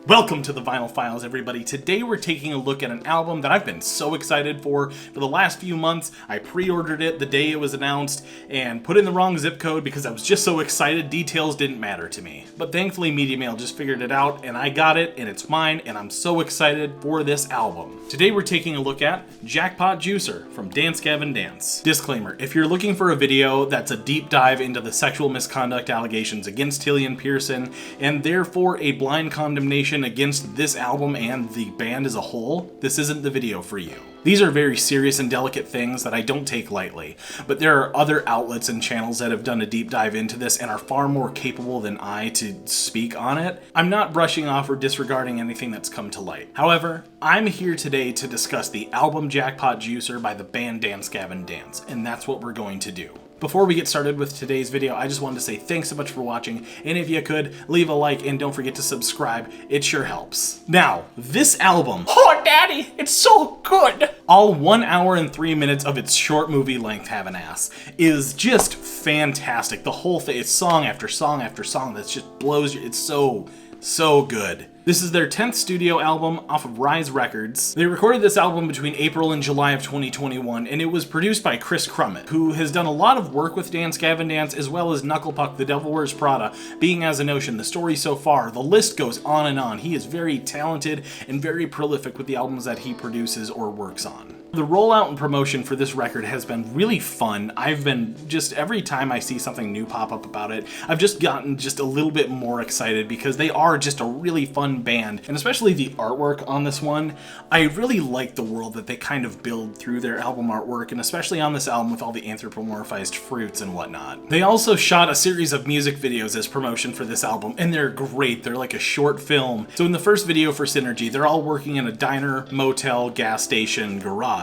Welcome to the Vinyl Files, everybody. Today we're taking a look at an album that I've been so excited for the last few months. I pre-ordered it the day it was announced and put in the wrong zip code because I was just so excited. Details didn't matter to me. But thankfully Media Mail just figured it out and I got it and it's mine and I'm so excited for this album. Today we're taking a look at Jackpot Juicer from Dance Gavin Dance. Disclaimer, if you're looking for a video that's a deep dive into the sexual misconduct allegations against Tillian Pearson and therefore a blind condemnation against this album and the band as a whole, this isn't the video for you. These are very serious and delicate things that I don't take lightly, but there are other outlets and channels that have done a deep dive into this and are far more capable than I to speak on it. I'm not brushing off or disregarding anything that's come to light. However, I'm here today to discuss the album Jackpot Juicer by the band Dance Gavin Dance, and that's what we're going to do. Before we get started with today's video, I just wanted to say thanks so much for watching, and if you could, leave a like and don't forget to subscribe, it sure helps. Now, this album, oh daddy, it's so good! All 1 hour and 3 minutes of its short movie length, have an ass, is just fantastic. The whole thing, it's song after song after song that just blows you, it's so good. This is their 10th studio album off of Rise Records. They recorded this album between April and July of 2021, and it was produced by Chris Crummett, who has done a lot of work with Dance Gavin Dance, as well as Knucklepuck, The Devil Wears Prada, Being As an Ocean, The Story So Far. The list goes on and on. He is very talented and very prolific with the albums that he produces or works on. The rollout and promotion for this record has been really fun. I've been just, every time I see something new pop up about it, I've just gotten just a little bit more excited because they are just a really fun band. And especially the artwork on this one, I really like the world that they kind of build through their album artwork, and especially on this album with all the anthropomorphized fruits and whatnot. They also shot a series of music videos as promotion for this album, and they're great. They're like a short film. So in the first video for Synergy, they're all working in a diner, motel, gas station, garage,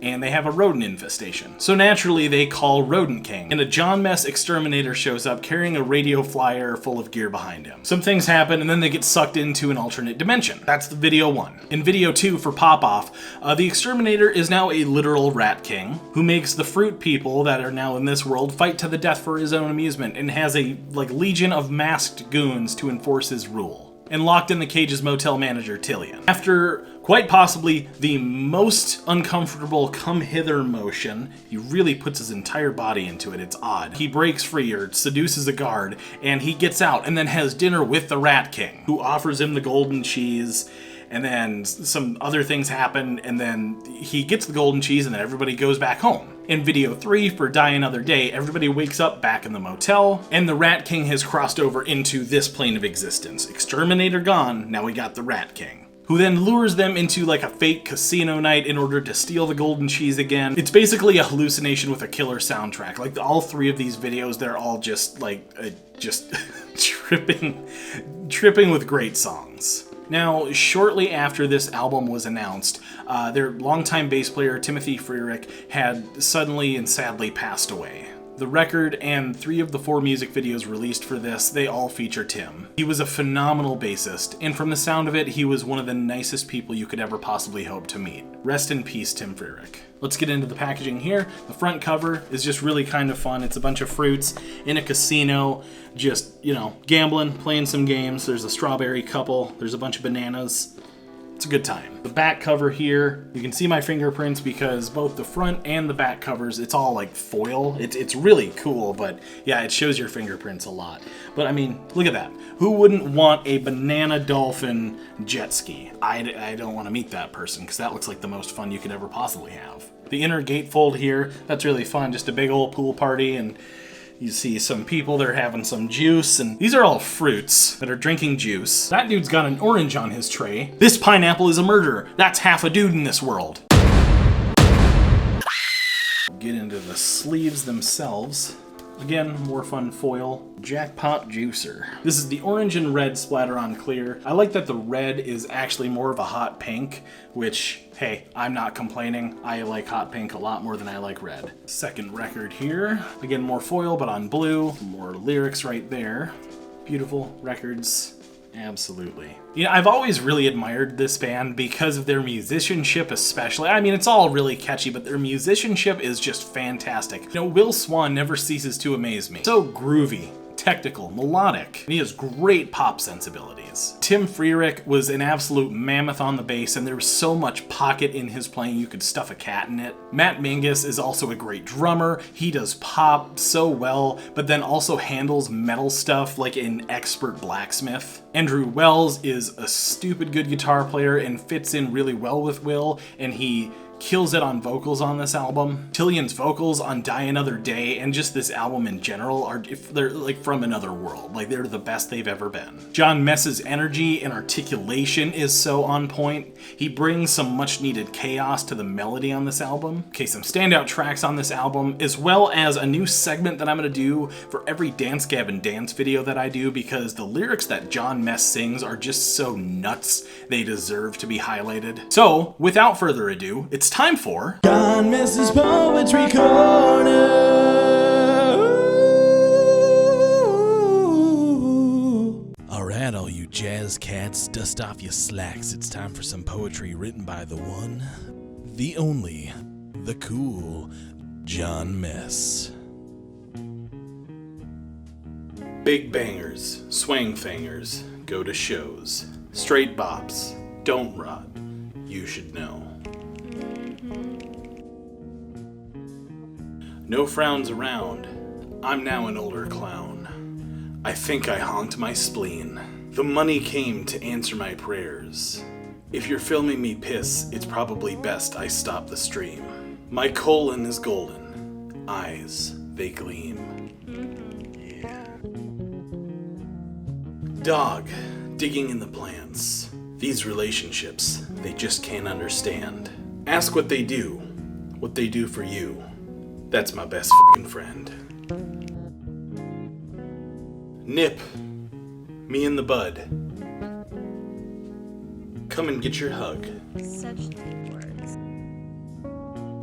and they have a rodent infestation. So naturally they call Rodent King, and a John Mess exterminator shows up carrying a radio flyer full of gear behind him. Some things happen and then they get sucked into an alternate dimension. That's the video 1. In video 2 for Pop Off, the exterminator is now a literal rat king who makes the fruit people that are now in this world fight to the death for his own amusement and has a legion of masked goons to enforce his rule. And locked in the cage is motel manager Tillian. After quite possibly the most uncomfortable come hither motion, he really puts his entire body into it, it's odd. He breaks free or seduces a guard, and he gets out and then has dinner with the Rat King, who offers him the golden cheese, and then some other things happen, and then he gets the golden cheese and then everybody goes back home. In video 3 for Die Another Day, everybody wakes up back in the motel, and the Rat King has crossed over into this plane of existence. Exterminator gone, now we got the Rat King, who then lures them into like a fake casino night in order to steal the golden cheese again. It's basically a hallucination with a killer soundtrack. Like all 3 of these videos, they're all just like, just tripping with great songs. Now, shortly after this album was announced, their longtime bass player Timothy Freerick had suddenly and sadly passed away. The record and 3 of the 4 music videos released for this, they all feature Tim. He was a phenomenal bassist, and from the sound of it, he was one of the nicest people you could ever possibly hope to meet. Rest in peace, Tim Freerick. Let's get into the packaging here. The front cover is just really kind of fun. It's a bunch of fruits in a casino, just, you know, gambling, playing some games. There's a strawberry couple. There's a bunch of bananas. It's a good time. The back cover here, you can see my fingerprints because both the front and the back covers, it's all like foil. It's really cool, but yeah, it shows your fingerprints a lot. But I mean, look at that. Who wouldn't want a banana dolphin jet ski? I don't want to meet that person because that looks like the most fun you could ever possibly have. The inner gatefold here, that's really fun. Just a big old pool party, and you see some people, they're having some juice, and these are all fruits that are drinking juice. That dude's got an orange on his tray. This pineapple is a murderer. That's half a dude in this world. Get into the sleeves themselves. Again, more fun foil. Jackpot Juicer. This is the orange and red splatter on clear. I like that the red is actually more of a hot pink, which, hey, I'm not complaining. I like hot pink a lot more than I like red. Second record here. Again, more foil, but on blue. More lyrics right there. Beautiful records. Absolutely. You know, I've always really admired this band because of their musicianship especially. I mean, it's all really catchy, but their musicianship is just fantastic. You know, Will Swan never ceases to amaze me. So groovy, technical, melodic, and he has great pop sensibilities. Tim Freerick was an absolute mammoth on the bass, and there was so much pocket in his playing you could stuff a cat in it. Matt Mingus is also a great drummer. He does pop so well, but then also handles metal stuff like an expert blacksmith. Andrew Wells is a stupid good guitar player and fits in really well with Will, and he kills it on vocals on this album. Tillion's vocals on Die Another Day and just this album in general are, if they're like from another world. Like, they're the best they've ever been. John Mess's energy and articulation is so on point. He brings some much needed chaos to the melody on this album. Okay, some standout tracks on this album, as well as a new segment that I'm gonna do for every Dance Gavin Dance video that I do, because the lyrics that John Mess sings are just so nuts, they deserve to be highlighted. So, without further ado, it's time for John Mess's Poetry Corner. Alright, all you jazz cats, dust off your slacks. It's time for some poetry written by the one, the only, the cool John Mess. big bangers, swang fangers, go to shows, straight bops, don't rot, you should know. No frowns around, I'm now an older clown. I think I honked my spleen. The money came to answer my prayers. If you're filming me piss, it's probably best I stop the stream. My colon is golden, eyes, they gleam. Yeah. Dog, digging in the plants. These relationships, they just can't understand. Ask what they do for you. That's my best f***ing friend. Nip, me and the bud. Come and get your hug. Such deep words.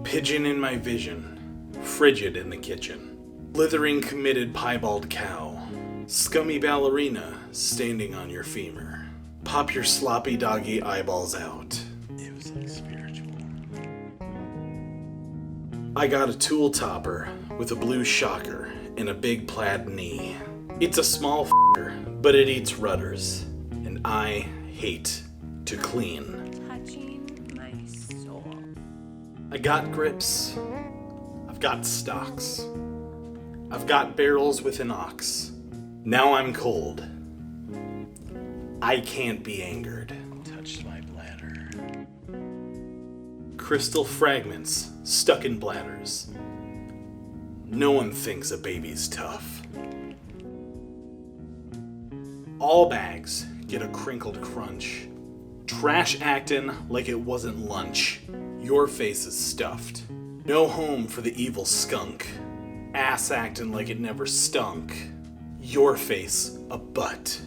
Pigeon in my vision, frigid in the kitchen. Blithering committed piebald cow. Scummy ballerina standing on your femur. Pop your sloppy doggy eyeballs out. It was like spiritual. I got a tool topper with a blue shocker and a big plaid knee. It's a small f***er, but it eats rudders, and I hate to clean. Touching my soul. I got grips. I've got stocks. I've got barrels with an ox. Now I'm cold. I can't be angered. Touched my bladder. Crystal fragments stuck in bladders. No one thinks a baby's tough. All bags get a crinkled crunch. Trash actin' like it wasn't lunch. Your face is stuffed. No home for the evil skunk. Ass actin' like it never stunk. Your face a butt.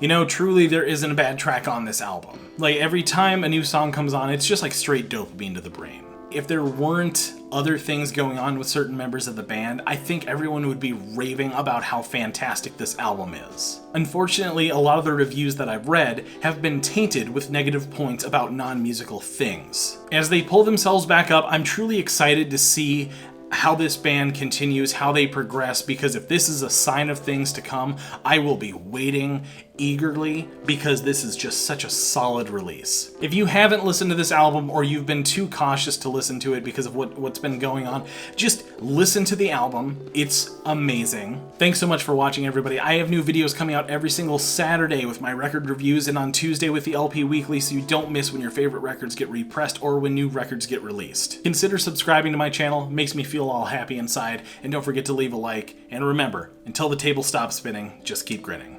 You know, truly there isn't a bad track on this album. Like, every time a new song comes on, it's just like straight dopamine to the brain. If there weren't other things going on with certain members of the band, I think everyone would be raving about how fantastic this album is. Unfortunately, a lot of the reviews that I've read have been tainted with negative points about non-musical things. As they pull themselves back up, I'm truly excited to see how this band continues, how they progress, because if this is a sign of things to come, I will be waiting eagerly, because this is just such a solid release. If you haven't listened to this album, or you've been too cautious to listen to it because of what's been going on, just listen to the album. It's amazing. Thanks so much for watching, everybody. I have new videos coming out every single Saturday with my record reviews, and on Tuesday with the LP Weekly, so you don't miss when your favorite records get repressed or when new records get released. Consider subscribing to my channel. It makes me feel all happy inside, and don't forget to leave a like. And remember, until the table stops spinning, just keep grinning.